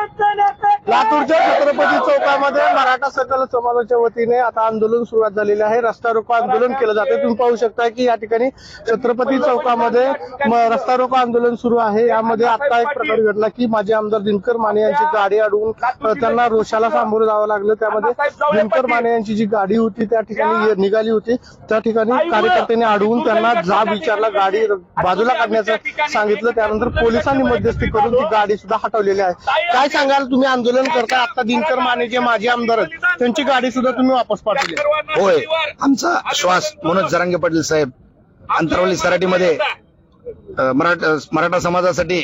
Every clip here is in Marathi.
लातूरच्या छत्रपती चौकामध्ये मराठा सकल समाजाच्या वतीने आता आंदोलन सुरुवात झालेले आहे। रस्ता रोको आंदोलन केलं जाते। तुम्ही पाहू शकता की या ठिकाणी छत्रपती चौकामध्ये रस्ता रोको आंदोलन सुरू आहे। यामध्ये आता एक प्रकार घडला की माजी आमदार दिनकर माने यांची गाडी अडवून त्यांना रोषाला सामोरं जावं लागलं। त्यामध्ये दिनकर माने यांची जी गाडी होती त्या ठिकाणी निघाली होती, त्या ठिकाणी कार्यकर्त्यांनी अडवून त्यांना जाब विचारला, गाडी बाजूला काढण्याचं सांगितलं। त्यानंतर पोलिसांनी मध्यस्थी करून ती गाडी सुद्धा हटवलेली आहे। काय सांगाल, तुम्ही आंदोलन करता, आता दिनकर माने जे माजी आमदार त्यांची गाडी सुद्धा तुम्ही वापस पाठवली? होय, आमचा श्वास मनोज जरांगे पाटील साहेब अंतरवली सराटीमध्ये मराठा समाजासाठी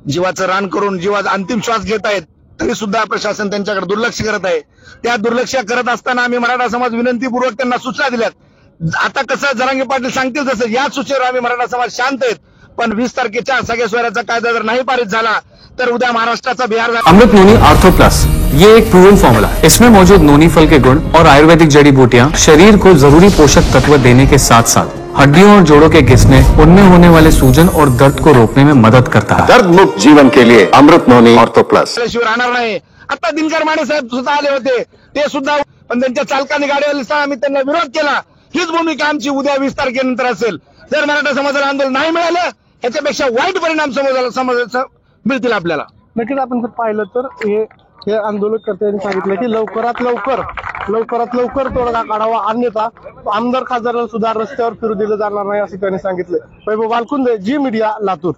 जीवाचं रान करून जीवाचा अंतिम श्वास घेत आहेत, तरी सुद्धा प्रशासन त्यांच्याकडे दुर्लक्ष करत आहे। त्या दुर्लक्ष करत असताना आम्ही मराठा समाज विनंतीपूर्वक त्यांना सूचना दिल्यात। आता कसं जरांगे पाटील सांगतील तसं या सूचनेवर आम्ही मराठा समाज शांत आहेत, पण 20 तारखेच्या सगळ्या सोयऱ्याचा कायदा जर नाही पारित झाला तर उद्या महाराष्ट्राचा बिहार। अमृत नोनी आर्थो प्लस, ये एक प्रूवन फॉर्मूला। इसमें मौजूद नोनी फल के गुण और आयुर्वेदिक जड़ी बूटियां शरीर को जरूरी पोषक तत्व देने के साथ साथ हड्डियों और जोड़ों के घिसने, उनमें होने वाले सूजन और दर्द को रोकने में मदद करता है। दर्द मुक्त जीवन के लिए अमृत नोनी आर्थो प्लस। शिवाय राहणार नाही। आता दिनकर माने साहेब सुद्धा आले होते, ते सुद्धा, पण त्यांच्या चालकाने गाडीवाले आम्ही त्यांना विरोध केला। हीच भूमिका आमची उद्या 20 तारखेनंतर असेल। जर मराठा समाजाला आंदोलन नाही मिळालं याच्यापेक्षा वाईट परिणाम समाजाला मिळतील आपल्याला। नक्कीच आपण जर पाहिलं तर हे आंदोलनकर्त्यांनी सांगितलं की लवकरात लवकर तोडगा काढावा, अन्यथा आमदार खासदारांना सुद्धा रस्त्यावर फिरू दिलं जाणार नाही, असं त्यांनी सांगितलं। वैभव वालकुंदे, जी मीडिया, लातूर।